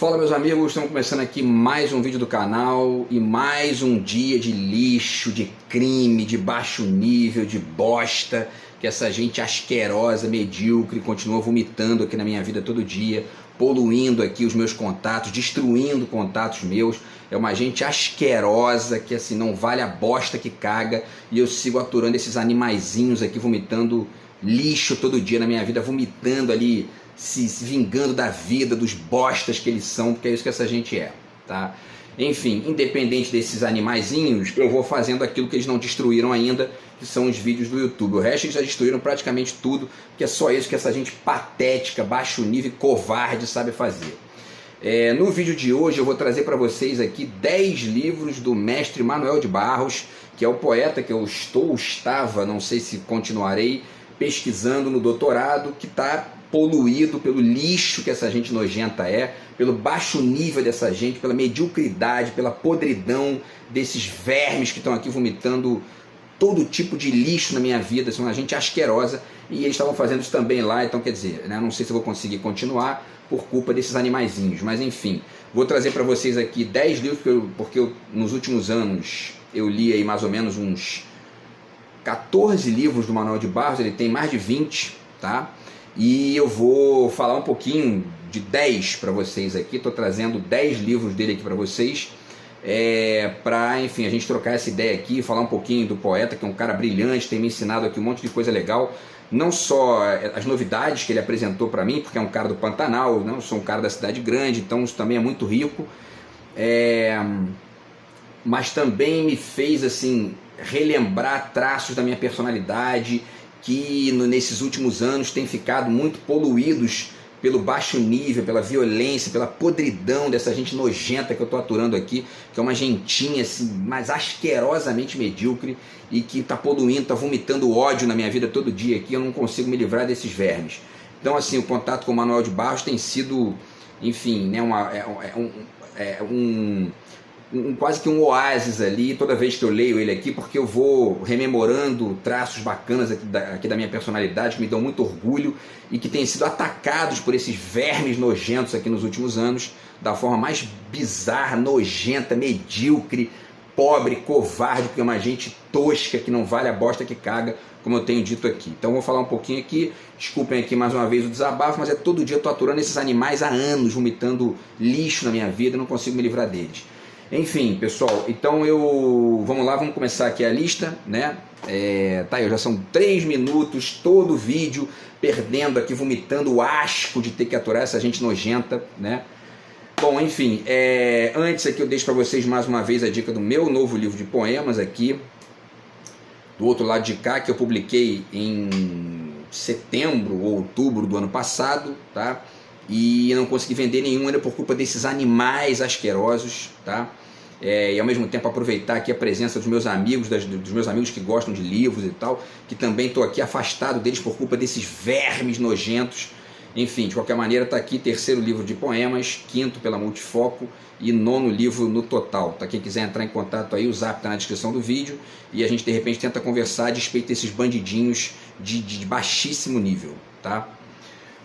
Fala, meus amigos, estamos começando aqui mais um vídeo do canal e mais um dia de lixo, de crime, de baixo nível, de bosta que essa gente asquerosa, medíocre continua vomitando aqui na minha vida todo dia, poluindo aqui os meus contatos, destruindo contatos meus. É uma gente asquerosa que assim não vale a bosta que caga, e eu sigo aturando esses animaizinhos aqui vomitando lixo todo dia na minha vida, vomitando ali, se vingando da vida, dos bostas que eles são, porque é isso que essa gente é, tá? Enfim, independente desses animaizinhos, eu vou fazendo aquilo que eles não destruíram ainda, que são os vídeos do YouTube. O resto eles já destruíram praticamente tudo, que é só isso que essa gente patética, baixo nível e covarde sabe fazer. No vídeo de hoje eu vou trazer para vocês aqui 10 livros do mestre Manuel de Barros, que é o poeta que eu estava, não sei se continuarei, pesquisando no doutorado, que está poluído pelo lixo que essa gente nojenta é, pelo baixo nível dessa gente, pela mediocridade, pela podridão desses vermes que estão aqui vomitando todo tipo de lixo na minha vida. São uma gente asquerosa, e eles estavam fazendo isso também lá, então quer dizer, né, não sei se eu vou conseguir continuar por culpa desses animaizinhos, mas enfim, vou trazer para vocês aqui 10 livros, porque eu, nos últimos anos eu li aí mais ou menos uns 14 livros do Manuel de Barros, ele tem mais de 20, tá? E eu vou falar um pouquinho de 10 para vocês aqui, estou trazendo 10 livros dele aqui para vocês, para, enfim, a gente trocar essa ideia aqui, falar um pouquinho do poeta, que é um cara brilhante, tem me ensinado aqui um monte de coisa legal, não só as novidades que ele apresentou para mim, porque é um cara do Pantanal, não, eu sou um cara da cidade grande, então isso também é muito rico, mas também me fez assim relembrar traços da minha personalidade, que nesses últimos anos têm ficado muito poluídos pelo baixo nível, pela violência, pela podridão dessa gente nojenta que eu estou aturando aqui, que é uma gentinha assim, mas asquerosamente medíocre, e que está poluindo, está vomitando ódio na minha vida todo dia aqui. Eu não consigo me livrar desses vermes. Então assim, o contato com o Manuel de Barros tem sido, enfim, né, quase que um oásis ali, toda vez que eu leio ele aqui, porque eu vou rememorando traços bacanas aqui da minha personalidade, que me dão muito orgulho e que têm sido atacados por esses vermes nojentos aqui nos últimos anos, da forma mais bizarra, nojenta, medíocre, pobre, covarde, porque é uma gente tosca que não vale a bosta que caga, como eu tenho dito aqui. Então eu vou falar um pouquinho aqui, desculpem aqui mais uma vez o desabafo, mas todo dia eu estou aturando esses animais há anos, vomitando lixo na minha vida, não consigo me livrar deles. Enfim, pessoal, então vamos lá, vamos começar aqui a lista, né? Tá, já são 3 minutos, todo o vídeo, perdendo aqui, vomitando o asco de ter que aturar essa gente nojenta, né? Bom, enfim, antes aqui eu deixo para vocês mais uma vez a dica do meu novo livro de poemas aqui, do outro lado de cá, que eu publiquei em setembro ou outubro do ano passado, tá? E não consegui vender nenhum ainda por culpa desses animais asquerosos, tá? E ao mesmo tempo aproveitar aqui a presença dos meus amigos, dos meus amigos que gostam de livros e tal, que também estou aqui afastado deles por culpa desses vermes nojentos. Enfim, de qualquer maneira, está aqui 3º livro de poemas, 5º pela Multifoco e 9º livro no total, tá? Quem quiser entrar em contato aí, o zap está na descrição do vídeo, e a gente de repente tenta conversar a respeito desses bandidinhos de baixíssimo nível, tá?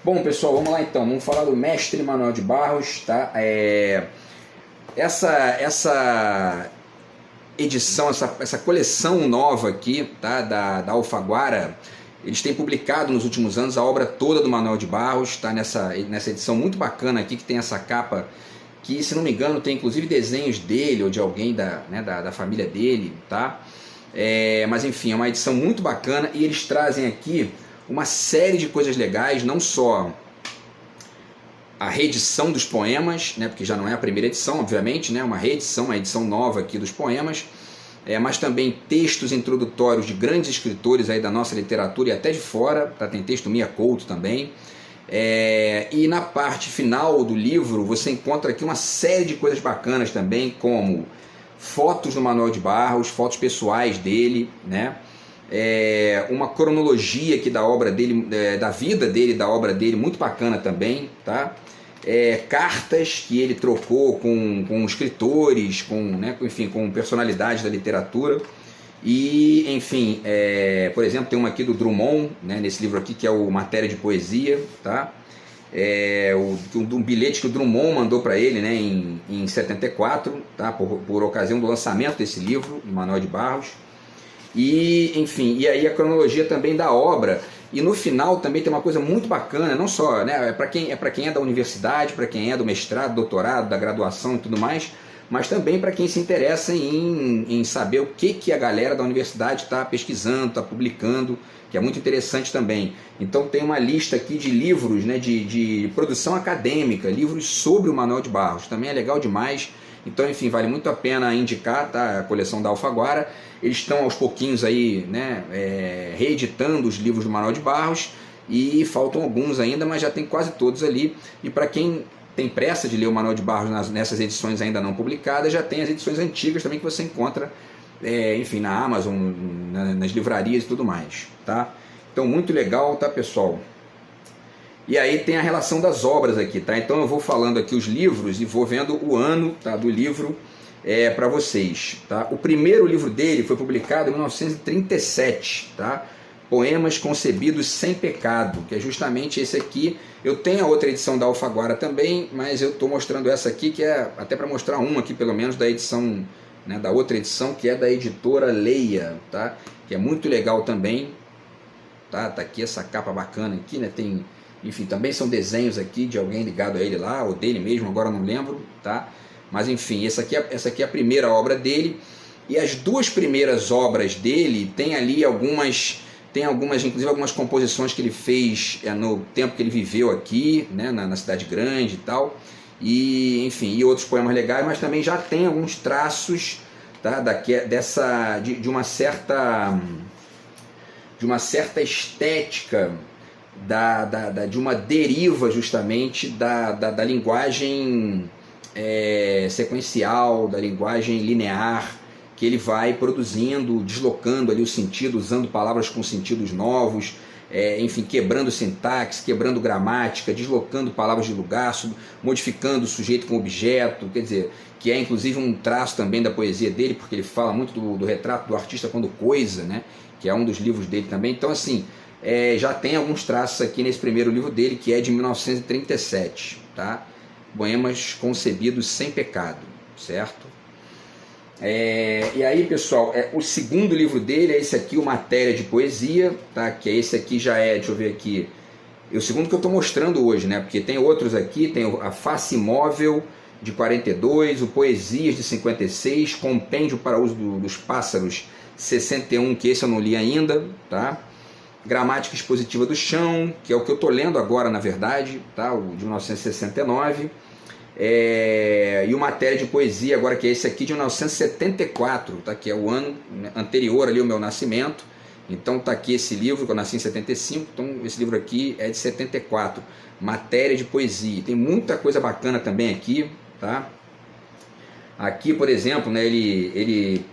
Bom, pessoal, vamos lá então, vamos falar do mestre Manuel de Barros, tá? Essa edição, essa coleção nova aqui, tá? da Alfaguara, eles têm publicado nos últimos anos a obra toda do Manuel de Barros, tá? Nessa edição muito bacana aqui, que tem essa capa, que se não me engano tem inclusive desenhos dele ou de alguém da família dele, tá? Mas enfim, é uma edição muito bacana, e eles trazem aqui uma série de coisas legais, não só a reedição dos poemas, né, porque já não é a primeira edição, obviamente, né, uma reedição, uma edição nova aqui dos poemas, mas também textos introdutórios de grandes escritores aí da nossa literatura e até de fora, tá? Tem texto Mia Couto também, e na parte final do livro você encontra aqui uma série de coisas bacanas também, como fotos do Manuel de Barros, fotos pessoais dele, né? Uma cronologia aqui da obra dele, da vida dele, da obra dele, muito bacana também, tá? Cartas que ele trocou com escritores, enfim, com personalidades da literatura, e enfim, por exemplo, tem uma aqui do Drummond, né, nesse livro aqui, que é o Matéria de Poesia, tá? um bilhete que o Drummond mandou para ele, né, em 74, tá, por ocasião do lançamento desse livro, do Manuel de Barros. E, enfim, e aí a cronologia também da obra. E no final também tem uma coisa muito bacana, não só, né, para quem é da universidade, para quem é do mestrado, doutorado, da graduação e tudo mais, mas também para quem se interessa em saber o que a galera da universidade está pesquisando, está publicando, que é muito interessante também. Então tem uma lista aqui de livros, né, de produção acadêmica, livros sobre o Manuel de Barros, também é legal demais. Então, enfim, vale muito a pena indicar, tá, a coleção da Alfaguara. Eles estão aos pouquinhos aí, né, reeditando os livros do Manuel de Barros, e faltam alguns ainda, mas já tem quase todos ali. E para quem tem pressa de ler o Manuel de Barros nessas edições ainda não publicadas, já tem as edições antigas também que você encontra, enfim, na Amazon, nas livrarias e tudo mais, tá? Então, muito legal, tá, pessoal? E aí tem a relação das obras aqui, tá? Então eu vou falando aqui os livros e vou vendo o ano, tá, do livro para vocês, tá? O primeiro livro dele foi publicado em 1937, tá? Poemas Concebidos Sem Pecado, que é justamente esse aqui. Eu tenho a outra edição da Alfaguara também, mas eu estou mostrando essa aqui, que é até para mostrar uma aqui, pelo menos, da edição, né, da outra edição, que é da editora Leia, tá? Que é muito legal também, tá? Tá aqui essa capa bacana aqui, né? Tem, enfim, também são desenhos aqui de alguém ligado a ele lá, ou dele mesmo, agora não lembro, tá? Mas enfim, essa aqui é a primeira obra dele, e as duas primeiras obras dele tem ali algumas, inclusive algumas composições que ele fez no tempo que ele viveu aqui, né, na cidade grande e tal, e enfim, e outros poemas legais, mas também já tem alguns traços, tá, de uma certa estética, de uma deriva justamente da linguagem sequencial, da linguagem linear, que ele vai produzindo, deslocando ali o sentido, usando palavras com sentidos novos, enfim, quebrando sintaxe, quebrando gramática, deslocando palavras de lugar, modificando o sujeito com objeto, quer dizer, que é inclusive um traço também da poesia dele, porque ele fala muito do retrato do artista quando coisa, né, que é um dos livros dele também. Então, assim, já tem alguns traços aqui nesse primeiro livro dele, que é de 1937, tá? Poemas Concebidos Sem Pecado, certo? E aí, pessoal, o segundo livro dele é esse aqui, o Matéria de Poesia, tá? Que é esse aqui, já deixa eu ver aqui, o segundo que eu estou mostrando hoje, né? Porque tem outros aqui, tem a Face Móvel de 42, o Poesias de 56, Compêndio para Uso dos Pássaros 61, que esse eu não li ainda, tá? Gramática Expositiva do Chão, que é o que eu estou lendo agora, na verdade, tá? O de 1969. E o Matéria de Poesia, agora, que é esse aqui de 1974, tá? Que é o ano anterior ali ao meu nascimento. Então tá aqui esse livro, que eu nasci em 75, então esse livro aqui é de 74, Matéria de Poesia. Tem muita coisa bacana também aqui, tá? Aqui, por exemplo, né, ele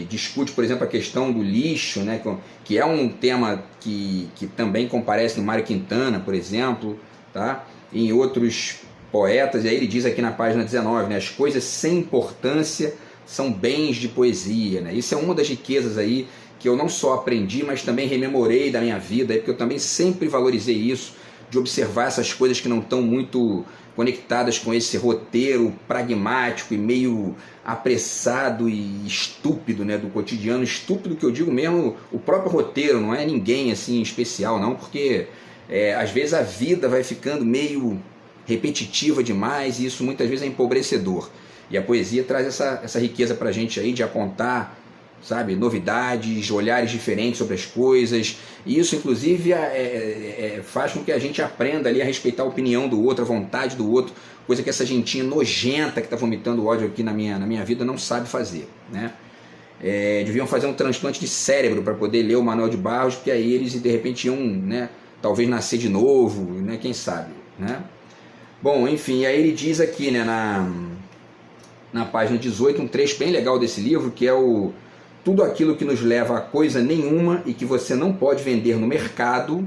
discute, por exemplo, a questão do lixo, né, que é um tema que também comparece no Mário Quintana, por exemplo, tá? E em outros poetas. E aí ele diz aqui na página 19, né, as coisas sem importância são bens de poesia, né? Isso é uma das riquezas aí que eu não só aprendi, mas também rememorei da minha vida, porque eu também sempre valorizei isso, de observar essas coisas que não estão muito conectadas com esse roteiro pragmático e meio apressado e estúpido, né, do cotidiano. Estúpido que eu digo mesmo, o próprio roteiro, não é ninguém assim especial não, porque às vezes a vida vai ficando meio repetitiva demais, e isso muitas vezes é empobrecedor. E a poesia traz essa riqueza para a gente aí de apontar, sabe, novidades, olhares diferentes sobre as coisas, e isso inclusive faz com que a gente aprenda ali a respeitar a opinião do outro, a vontade do outro, coisa que essa gentinha nojenta que está vomitando ódio aqui na minha vida não sabe fazer, né? Deviam fazer um transplante de cérebro para poder ler o Manuel de Barros, porque aí eles de repente iam, né, talvez nascer de novo, né, quem sabe, né? Bom, enfim, aí ele diz aqui, né, na página 18, um trecho bem legal desse livro, que é o tudo aquilo que nos leva a coisa nenhuma e que você não pode vender no mercado,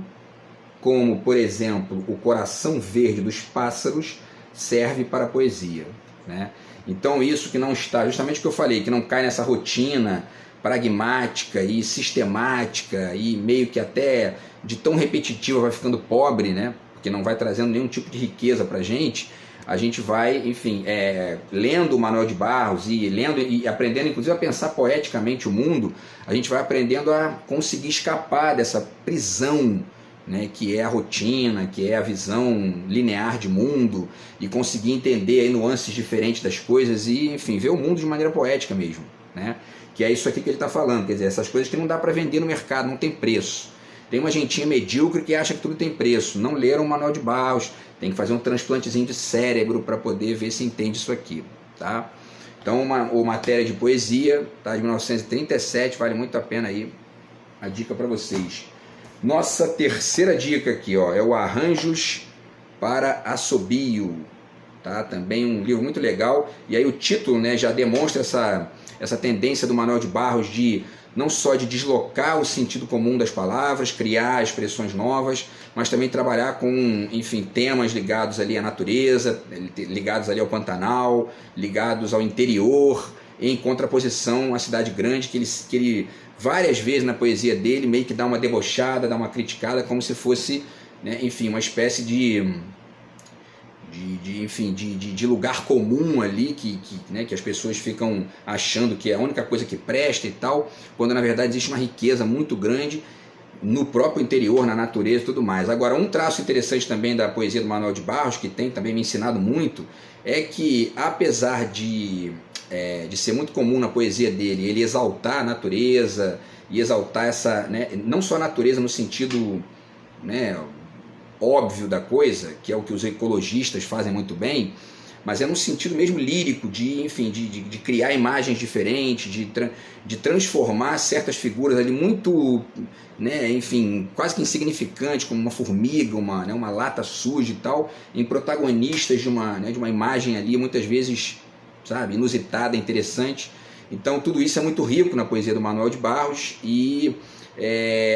como, por exemplo, o coração verde dos pássaros, serve para a poesia, né? Então isso que não está, justamente o que eu falei, que não cai nessa rotina pragmática e sistemática e meio que até de tão repetitiva vai ficando pobre, né? que não vai trazendo nenhum tipo de riqueza para a gente vai, enfim, lendo o Manuel de Barros e lendo e aprendendo, inclusive, a pensar poeticamente o mundo, a gente vai aprendendo a conseguir escapar dessa prisão, né, que é a rotina, que é a visão linear de mundo, e conseguir entender aí nuances diferentes das coisas e, enfim, ver o mundo de maneira poética mesmo, né? Que é isso aqui que ele está falando, quer dizer, essas coisas que não dá para vender no mercado, não tem preço. Tem uma gentinha medíocre que acha que tudo tem preço, não leram o Manuel de Barros, tem que fazer um transplantezinho de cérebro para poder ver se entende isso aqui, tá? Então, uma matéria de poesia, tá, de 1937, vale muito a pena aí a dica para vocês. Nossa terceira dica aqui, ó, é o Arranjos para Assobio, tá? Também um livro muito legal, e aí o título, né, já demonstra essa tendência do Manuel de Barros de não só de deslocar o sentido comum das palavras, criar expressões novas, mas também trabalhar com, enfim, temas ligados ali à natureza, ligados ali ao Pantanal, ligados ao interior, em contraposição à cidade grande, que ele várias vezes na poesia dele meio que dá uma debochada, dá uma criticada, como se fosse, né, enfim, uma espécie de lugar comum ali né, que as pessoas ficam achando que é a única coisa que presta e tal, quando na verdade existe uma riqueza muito grande no próprio interior, na natureza e tudo mais. Agora, um traço interessante também da poesia do Manuel de Barros, que tem também me ensinado muito, é que apesar de ser muito comum na poesia dele, ele exaltar a natureza e exaltar essa, né, não só a natureza no sentido, né, óbvio da coisa, que é o que os ecologistas fazem muito bem, mas é num sentido mesmo lírico, de criar imagens diferentes, de transformar certas figuras ali muito, né, enfim, quase que insignificantes, como uma formiga, uma lata suja e tal, em protagonistas de uma imagem ali, muitas vezes, sabe, inusitada, interessante. Então tudo isso é muito rico na poesia do Manuel de Barros e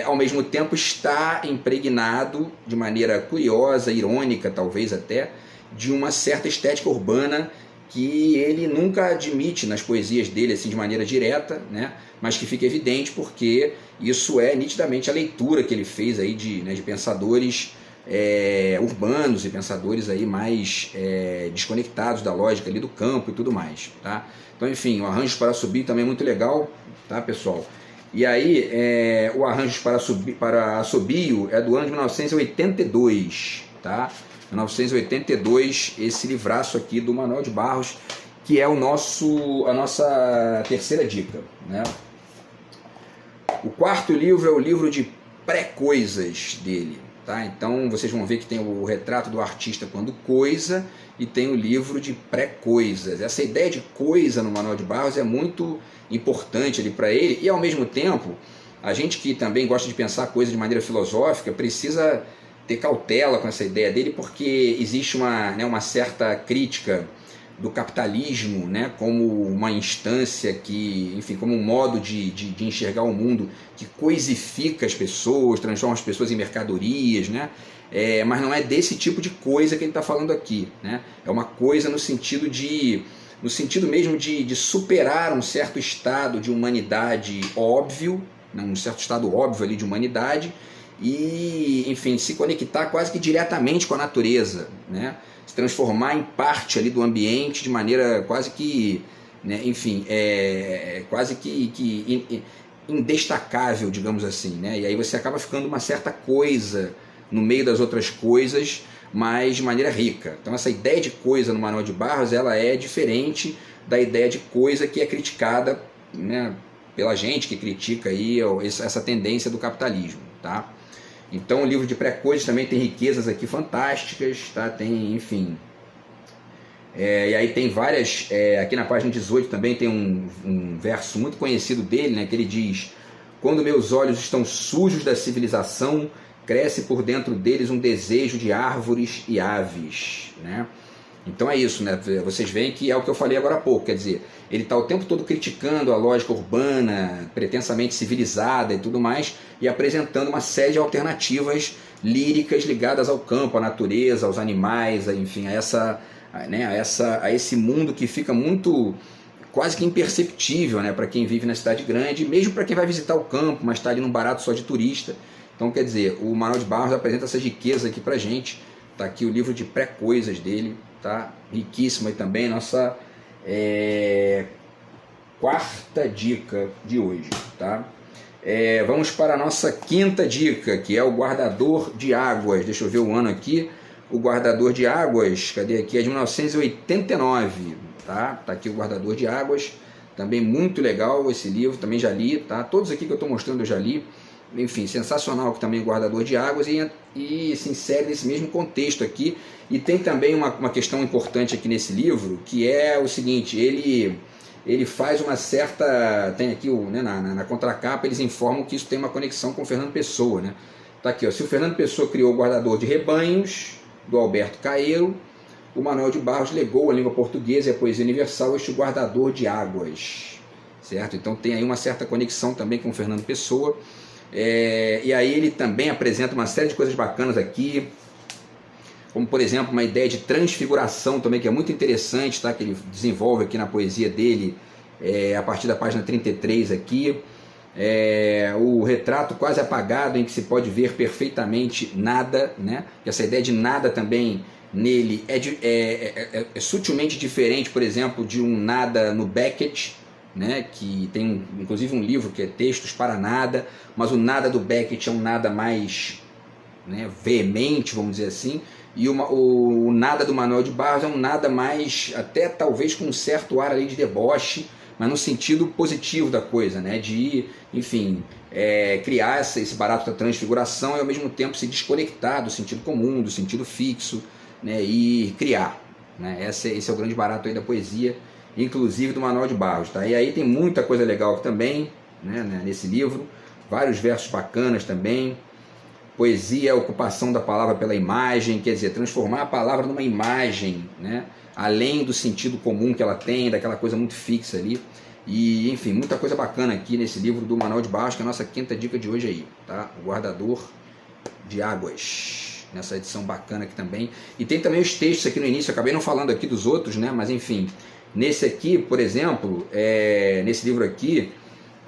ao mesmo tempo está impregnado de maneira curiosa, irônica talvez até, de uma certa estética urbana que ele nunca admite nas poesias dele assim de maneira direta, né? Mas que fica evidente porque isso é nitidamente a leitura que ele fez aí de pensadores urbanos e pensadores aí mais desconectados da lógica ali do campo e tudo mais, tá? Então, enfim, o Arranjos para Assobio também é muito legal, tá, pessoal? E aí, o Arranjos para Assobio é do ano de 1982, tá? 1982, esse livraço aqui do Manuel de Barros, que é a nossa terceira dica, né? O quarto livro é o livro de pré-coisas dele, tá? Então vocês vão ver que tem o retrato do artista quando coisa e tem o livro de pré-coisas. Essa ideia de coisa no Manuel de Barros é muito importante ali para ele e, ao mesmo tempo, a gente que também gosta de pensar coisa de maneira filosófica precisa ter cautela com essa ideia dele, porque existe uma certa crítica do capitalismo, né, como uma instância que, enfim, como um modo de enxergar o mundo que coisifica as pessoas, transforma as pessoas em mercadorias, né? Mas não é desse tipo de coisa que ele está falando aqui, né? É uma coisa no sentido mesmo de superar um certo estado de humanidade óbvio, né, um certo estado óbvio ali de humanidade, e, enfim, se conectar quase que diretamente com a natureza, né? Se transformar em parte ali do ambiente de maneira quase que, né, enfim, quase que indestacável, digamos assim, né? E aí você acaba ficando uma certa coisa no meio das outras coisas, mas de maneira rica. Então essa ideia de coisa no Manuel de Barros, ela é diferente da ideia de coisa que é criticada, né, pela gente que critica aí essa tendência do capitalismo, tá? Então o livro de pré-coisas também tem riquezas aqui fantásticas, tá? Tem, enfim, e aí tem várias, aqui na página 18 também tem um verso muito conhecido dele, né, que ele diz: quando meus olhos estão sujos da civilização, cresce por dentro deles um desejo de árvores e aves, né? Então é isso, né? Vocês veem que é o que eu falei agora há pouco, quer dizer, ele está o tempo todo criticando a lógica urbana, pretensamente civilizada e tudo mais, e apresentando uma série de alternativas líricas ligadas ao campo, à natureza, aos animais, enfim, a esse mundo que fica muito, quase que imperceptível, né, para quem vive na cidade grande, mesmo para quem vai visitar o campo, mas está ali num barato só de turista. Então, quer dizer, o Manuel de Barros apresenta essa riqueza aqui para a gente, Tá aqui o livro de pré-coisas dele, tá? Riquíssimo aí também, nossa quarta dica de hoje, tá? Vamos para a nossa quinta dica, que é o guardador de águas. Deixa eu ver o ano aqui. O guardador de águas, cadê aqui? É de 1989, tá? Tá aqui o guardador de águas. Também muito legal esse livro, também já li, tá? Todos aqui que eu estou mostrando eu já li. Enfim, sensacional que também o guardador de águas e se insere nesse mesmo contexto aqui. E tem também uma questão importante aqui nesse livro, que é o seguinte, ele faz uma certa... Tem aqui, né, na contracapa, eles informam que isso tem uma conexão com o Fernando Pessoa, né? Tá aqui, ó, se o Fernando Pessoa criou o guardador de rebanhos, do Alberto Caeiro, o Manuel de Barros legou à língua portuguesa e à poesia universal este guardador de águas, certo? Então tem aí uma certa conexão também com o Fernando Pessoa. E aí ele também apresenta uma série de coisas bacanas aqui, como por exemplo uma ideia de transfiguração também, que é muito interessante, tá? Que ele desenvolve aqui na poesia dele, a partir da página 33 aqui. O retrato quase apagado, em que se pode ver perfeitamente nada, né? Essa ideia de nada também nele é sutilmente diferente, por exemplo, de um nada no Beckett, né? Que tem inclusive um livro que é Textos para Nada, mas o nada do Beckett é um nada mais, né, veemente, vamos dizer assim, e o nada do Manuel de Barros é um nada mais, até talvez com um certo ar ali de deboche, mas no sentido positivo da coisa, né? De, enfim, criar esse barato da transfiguração e ao mesmo tempo se desconectar do sentido comum, do sentido fixo, né? E criar, né? Esse é o grande barato aí da poesia, inclusive do Manuel de Barros, tá? E aí tem muita coisa legal aqui também, né, nesse livro, vários versos bacanas também. Poesia é a ocupação da palavra pela imagem, quer dizer, transformar a palavra numa imagem, né? Além do sentido comum que ela tem, daquela coisa muito fixa ali. E, enfim, muita coisa bacana aqui nesse livro do Manuel de Barros, que é a nossa quinta dica de hoje aí, tá? O guardador de águas, nessa edição bacana aqui também. E tem também os textos aqui no início, eu acabei não falando aqui dos outros, né? Mas, enfim, nesse aqui, por exemplo, nesse livro aqui,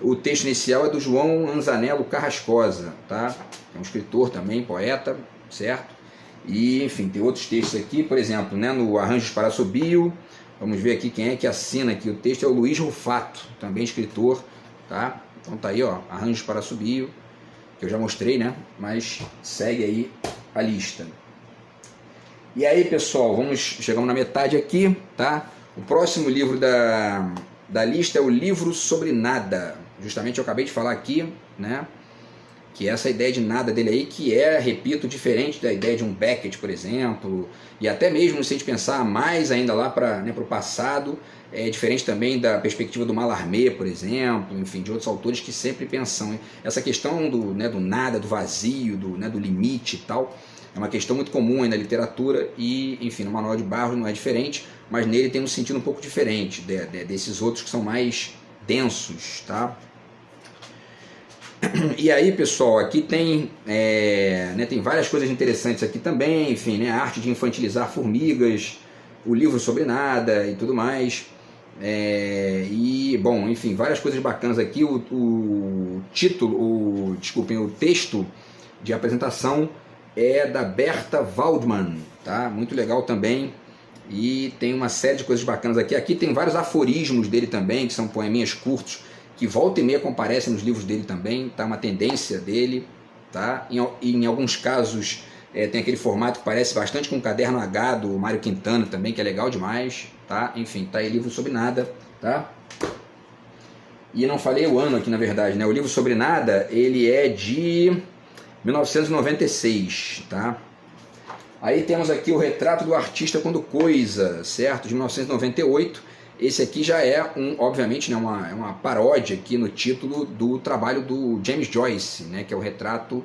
o texto inicial é do João Anzanello Carrascosa, tá? É um escritor também, poeta, certo? E, enfim, tem outros textos aqui, por exemplo, né, no Arranjos para Assobio, vamos ver aqui quem é que assina aqui o texto, é o Luiz Rufato, também escritor, tá? Então tá aí, ó, Arranjos para Assobio, que eu já mostrei, né? Mas segue aí a lista. E aí, pessoal, chegamos na metade aqui, tá? O próximo livro da lista é o Livro sobre Nada. Justamente eu acabei de falar aqui, né? Que é essa ideia de nada dele aí, que repito, diferente da ideia de um Beckett, por exemplo, e até mesmo se a gente pensar mais ainda lá para, né, o passado, é diferente também da perspectiva do Mallarmé, por exemplo, enfim, de outros autores que sempre pensam essa questão do nada, do vazio, do limite e tal, é uma questão muito comum aí na literatura e, enfim, no Manuel de Barros não é diferente, mas nele tem um sentido um pouco diferente desses outros que são mais densos, tá? E aí, pessoal, aqui tem, tem várias coisas interessantes aqui também, enfim, né, a arte de infantilizar formigas, o livro sobre nada e tudo mais, e, bom, enfim, várias coisas bacanas aqui. O texto de apresentação é da Berta Waldman, tá? Muito legal também, e tem uma série de coisas bacanas aqui. Aqui tem vários aforismos dele também, que são poeminhas curtos, que volta e meia comparecem nos livros dele também, tá? Uma tendência dele, tá? Em alguns casos tem aquele formato que parece bastante com o Caderno H do Mário Quintana também, que é legal demais, tá? Enfim, tá aí Livro sobre Nada, tá? E não falei o ano aqui, na verdade, né? O Livro sobre Nada, ele é de 1996, tá? Aí temos aqui o Retrato do Artista Quando Coisa, certo? De 1998. Esse aqui já é, obviamente, né, uma paródia aqui no título do trabalho do James Joyce, né, que é o Retrato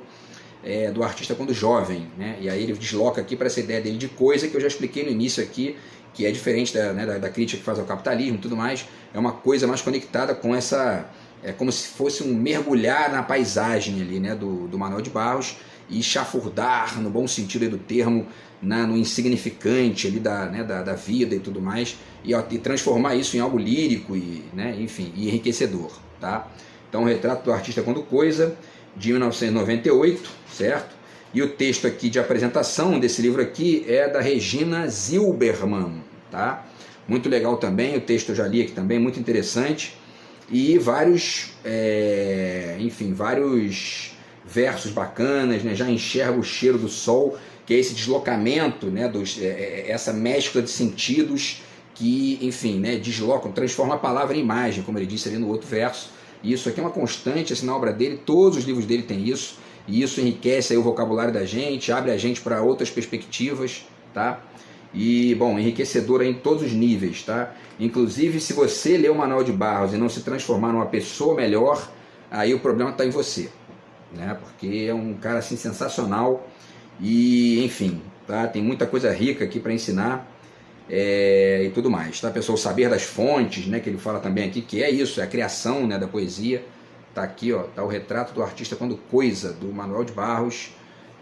do Artista Quando Jovem, né? E aí ele desloca aqui para essa ideia dele de coisa que eu já expliquei no início aqui, que é diferente da crítica que faz ao capitalismo e tudo mais. É uma coisa mais conectada com essa... É como se fosse um mergulhar na paisagem ali, né, do Manuel de Barros, e chafurdar, no bom sentido do termo, no insignificante ali da vida e tudo mais, e transformar isso em algo lírico e, né, enfim, e enriquecedor, tá? Então, o Retrato do Artista Quando Coisa, de 1998, certo? E o texto aqui de apresentação desse livro aqui é da Regina Zilberman, tá? Muito legal também, o texto eu já li aqui também, muito interessante. E vários, enfim, vários versos bacanas, né? Já enxerga o cheiro do sol, que é esse deslocamento, né? Essa mescla de sentidos que, enfim, né? Deslocam, transforma a palavra em imagem, como ele disse ali no outro verso. E isso aqui é uma constante assim, na obra dele, todos os livros dele têm isso, e isso enriquece aí o vocabulário da gente, abre a gente para outras perspectivas, tá? E, bom, enriquecedor em todos os níveis, tá? Inclusive, se você ler o Manuel de Barros e não se transformar numa pessoa melhor, aí o problema está em você, né? Porque é um cara, assim, sensacional e, enfim, tá? Tem muita coisa rica aqui para ensinar e tudo mais, tá, pessoal? O saber das fontes, né, que ele fala também aqui, que é isso, é a criação, né, da poesia. Tá aqui, ó, tá o retrato do artista quando coisa, do Manuel de Barros.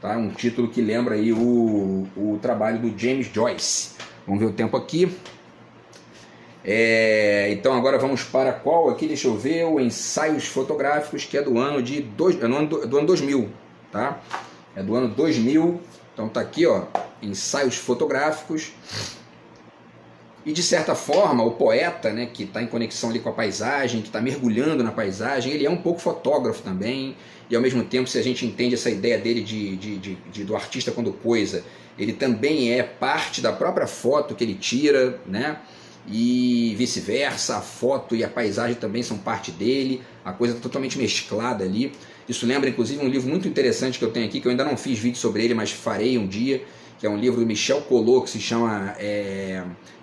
Tá? Um título que lembra aí o trabalho do James Joyce. Vamos ver o tempo aqui. Então agora vamos para qual aqui? Deixa eu ver. O Ensaios Fotográficos, que é do ano de do ano 2000. Tá? É do ano 2000. Então tá aqui, ó, Ensaios Fotográficos. E de certa forma o poeta, né, que está em conexão ali com a paisagem, que está mergulhando na paisagem, ele é um pouco fotógrafo também. E ao mesmo tempo, se a gente entende essa ideia dele do artista quando coisa, ele também é parte da própria foto que ele tira, né? E vice-versa, a foto e a paisagem também são parte dele, a coisa está totalmente mesclada ali. Isso lembra inclusive um livro muito interessante que eu tenho aqui, que eu ainda não fiz vídeo sobre ele, mas farei um dia, que é um livro do Michel Collot, que se chama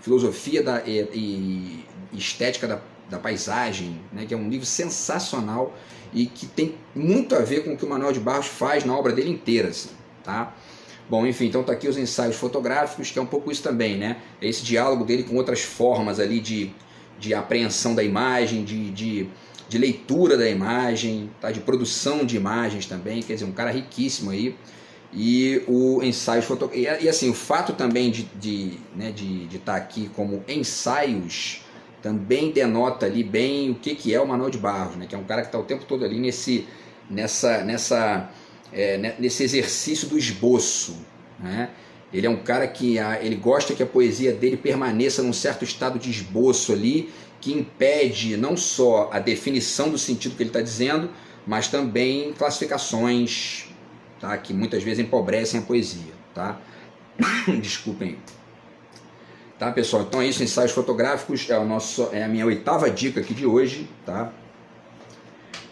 Filosofia e Estética da Paisagem, né? Que é um livro sensacional e que tem muito a ver com o que o Manuel de Barros faz na obra dele inteira, assim, tá? Bom, enfim, então tá aqui os ensaios fotográficos, que é um pouco isso também, né? É esse diálogo dele com outras formas ali de apreensão da imagem, de leitura da imagem, tá? De produção de imagens também, quer dizer, um cara riquíssimo aí. E o ensaio fotográfico, e assim, o fato também de estar aqui como ensaios também denota ali bem o que é o Manuel de Barros, né? Que é um cara que está o tempo todo ali nesse exercício do esboço, né? Ele é um cara que ele gosta que a poesia dele permaneça num certo estado de esboço ali, que impede não só a definição do sentido que ele está dizendo, mas também classificações, tá? Que muitas vezes empobrecem a poesia, tá? Desculpem. Tá, pessoal? Então é isso, ensaios fotográficos é a minha 8ª dica aqui de hoje, tá?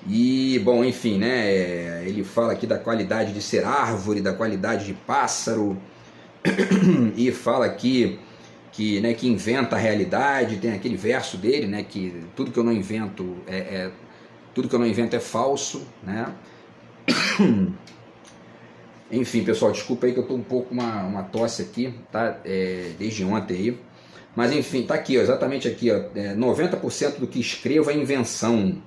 E, bom, enfim, né? Ele fala aqui da qualidade de ser árvore, da qualidade de pássaro, e fala aqui que inventa a realidade. Tem aquele verso dele, né? Que tudo que eu não invento é falso, né? Enfim, pessoal, desculpa aí que eu estou um pouco uma tosse aqui, tá? Desde ontem aí. Mas enfim, tá aqui, ó, exatamente aqui, ó, 90% do que escrevo é invenção,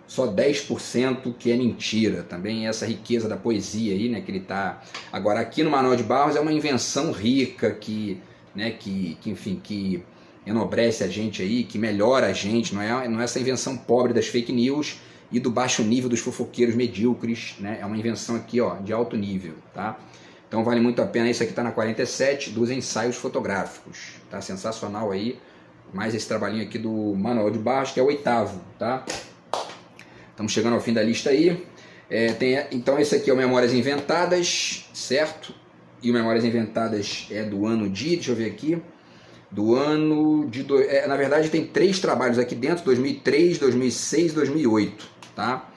só 10% que é mentira. Também essa riqueza da poesia aí, né, que ele tá. Agora aqui no Manuel de Barros é uma invenção rica que enfim, que enobrece a gente aí, que melhora a gente, não é essa invenção pobre das fake news e do baixo nível dos fofoqueiros medíocres, né? É uma invenção aqui, ó, de alto nível, tá? Então vale muito a pena. Isso aqui está na 47 dos ensaios fotográficos, tá? Sensacional aí. Mais esse trabalhinho aqui do Manuel de Barros, que é o 8º, tá? Estamos chegando ao fim da lista aí. Então esse aqui é o Memórias Inventadas, certo? E o Memórias Inventadas é do ano de, deixa eu ver aqui, do ano de... na verdade tem 3 trabalhos aqui dentro, 2003, 2006 e 2008, tá?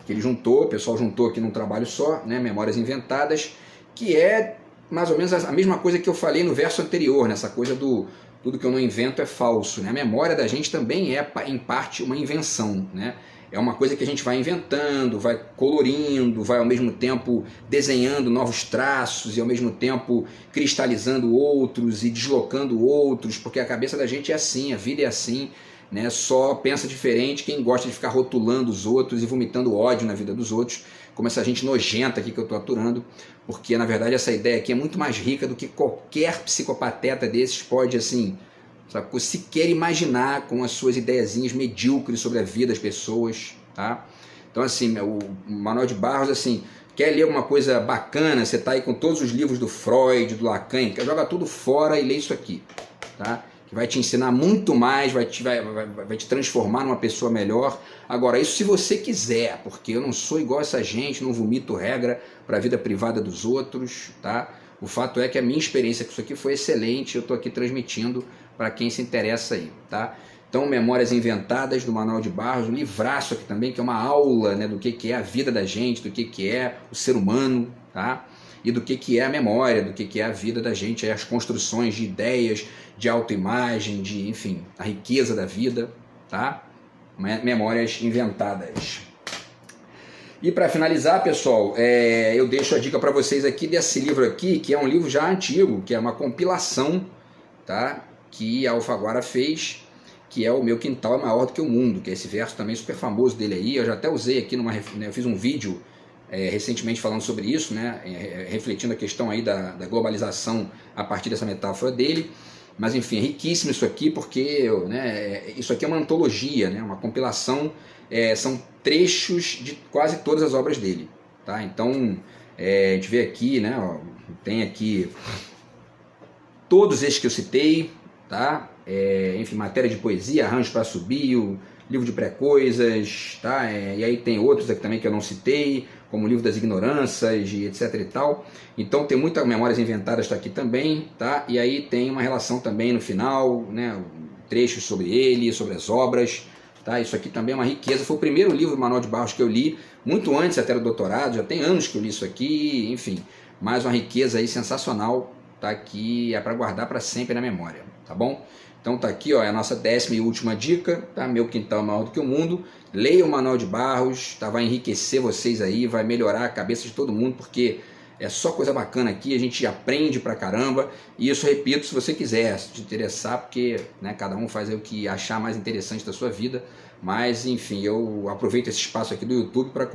Que ele juntou, o pessoal juntou aqui num trabalho só, né? Memórias Inventadas, que é mais ou menos a mesma coisa que eu falei no verso anterior, nessa coisa do tudo que eu não invento é falso, né? A memória da gente também é, em parte, uma invenção, né? É uma coisa que a gente vai inventando, vai colorindo, vai ao mesmo tempo desenhando novos traços e ao mesmo tempo cristalizando outros e deslocando outros, porque a cabeça da gente é assim, a vida é assim, né? Só pensa diferente quem gosta de ficar rotulando os outros e vomitando ódio na vida dos outros, como essa gente nojenta aqui que eu estou aturando, porque na verdade essa ideia aqui é muito mais rica do que qualquer psicopateta desses pode, assim, sequer imaginar, com as suas ideiazinhas medíocres sobre a vida das pessoas, tá? Então, assim, o Manuel de Barros, assim, Quer ler alguma coisa bacana, você está aí com todos os livros do Freud, do Lacan, joga tudo fora e lê isso aqui, tá? Que vai te ensinar muito mais, vai te transformar numa pessoa melhor. Agora, isso se você quiser, porque eu não sou igual essa gente, não vomito regra para a vida privada dos outros, tá? O fato é que a minha experiência com isso aqui foi excelente, eu estou aqui transmitindo para quem se interessa aí, tá? Então, Memórias Inventadas, do Manuel de Barros, um livraço aqui também, que é uma aula, né, do que é a vida da gente, do que é o ser humano, tá? E do que é a memória, do que é a vida da gente, as construções de ideias, de autoimagem, de, enfim, a riqueza da vida, tá? Memórias Inventadas. E para finalizar, pessoal, eu deixo a dica para vocês aqui desse livro aqui, que é um livro já antigo, que é uma compilação, tá? Que a Alfaguara fez, que é O Meu Quintal é Maior do que o Mundo, que é esse verso também super famoso dele aí. Eu já até usei aqui, eu fiz um vídeo recentemente falando sobre isso, né, refletindo a questão aí da globalização a partir dessa metáfora dele. Mas enfim, é riquíssimo isso aqui, porque né, isso aqui é uma antologia, né, uma compilação, são trechos de quase todas as obras dele. Tá? Então, a gente vê aqui, né, ó, tem aqui todos esses que eu citei, tá? Enfim, matéria de poesia, arranjos para subir, o livro de pré-coisas, tá? E aí tem outros aqui também que eu não citei, como o livro das ignorâncias e etc e tal. Então tem muitas Memórias Inventadas, está aqui também, tá? E aí tem uma relação também no final, né? Trechos sobre ele, sobre as obras, tá? Isso aqui também é uma riqueza. Foi o primeiro livro do Manuel de Barros que eu li, muito antes até do doutorado, já tem anos que eu li isso aqui, enfim. Mais uma riqueza aí sensacional, tá? Que é para guardar para sempre na memória, tá bom? Então tá aqui, ó, é a nossa 10ª e última dica, tá? Meu Quintal é Maior do que o Mundo. Leia o Manuel de Barros, tá? Vai enriquecer vocês aí, vai melhorar a cabeça de todo mundo, porque é só coisa bacana aqui, a gente aprende pra caramba. E isso, repito, se você quiser, se te interessar, porque né, cada um faz aí o que achar mais interessante da sua vida. Mas, enfim, eu aproveito esse espaço aqui do YouTube para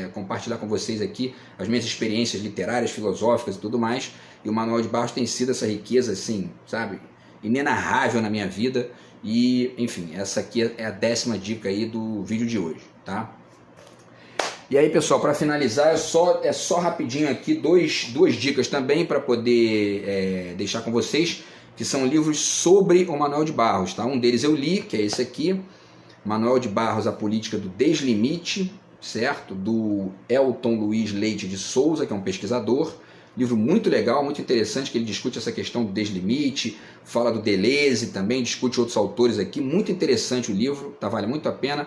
compartilhar com vocês aqui as minhas experiências literárias, filosóficas e tudo mais. E o Manuel de Barros tem sido essa riqueza, assim, sabe, inenarrável na minha vida. E, enfim, essa aqui é a 10ª dica aí do vídeo de hoje, tá? E aí, pessoal, para finalizar, é só rapidinho aqui duas dicas também para poder deixar com vocês, que são livros sobre o Manuel de Barros, tá? Um deles eu li, que é esse aqui, Manuel de Barros, A Política do Deslimite, certo? Do Elton Luiz Leite de Souza, que é um pesquisador. Livro muito legal, muito interessante, que ele discute essa questão do deslimite, fala do Deleuze também, discute outros autores aqui. Muito interessante o livro, tá? Vale muito a pena,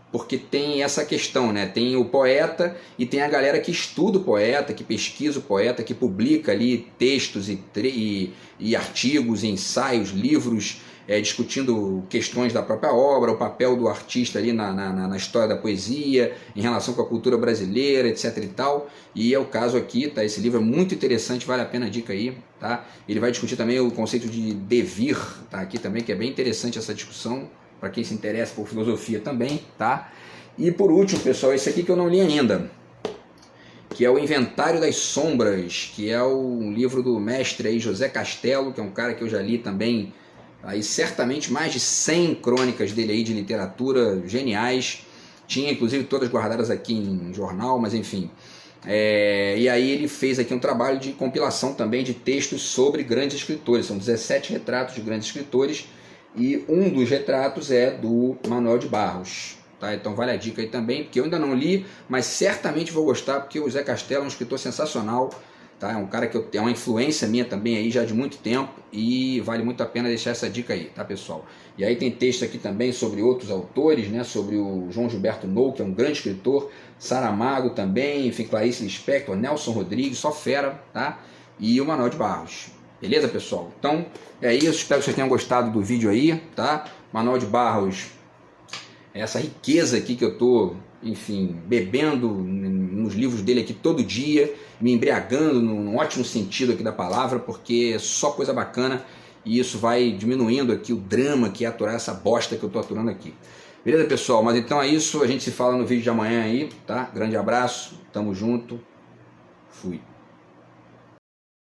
porque tem essa questão, né? Tem o poeta e tem a galera que estuda o poeta, que pesquisa o poeta, que publica ali textos e artigos, e ensaios, livros, discutindo questões da própria obra, o papel do artista ali na história da poesia, em relação com a cultura brasileira, etc e tal. E é o caso aqui, tá? Esse livro é muito interessante, vale a pena a dica aí, tá? Ele vai discutir também o conceito de devir, tá? Aqui também, que é bem interessante essa discussão, para quem se interessa por filosofia também, tá? E por último, pessoal, esse aqui que eu não li ainda, que é o Inventário das Sombras, que é o livro do mestre aí, José Castelo, que é um cara que eu já li também, aí certamente mais de 100 crônicas dele aí de literatura geniais, tinha inclusive todas guardadas aqui em jornal, mas enfim. E aí ele fez aqui um trabalho de compilação também de textos sobre grandes escritores, são 17 retratos de grandes escritores, e um dos retratos é do Manuel de Barros, tá? Então vale a dica aí também, porque eu ainda não li, mas certamente vou gostar, porque o José Castelo é um escritor sensacional, tá? É um cara que é uma influência minha também aí já de muito tempo, e vale muito a pena deixar essa dica aí, tá, pessoal? E aí tem texto aqui também sobre outros autores, né? Sobre o João Gilberto Nou, que é um grande escritor, Saramago também, enfim, Clarice Lispector, Nelson Rodrigues, só fera, tá? E o Manuel de Barros. Beleza, pessoal? Então, é isso. Espero que vocês tenham gostado do vídeo aí, tá? Manuel de Barros, essa riqueza aqui que eu tô, enfim, bebendo nos livros dele aqui todo dia, me embriagando num ótimo sentido aqui da palavra, porque é só coisa bacana e isso vai diminuindo aqui o drama que é aturar essa bosta que eu tô aturando aqui. Beleza, pessoal? Mas então é isso. A gente se fala no vídeo de amanhã aí, tá? Grande abraço. Tamo junto. Fui.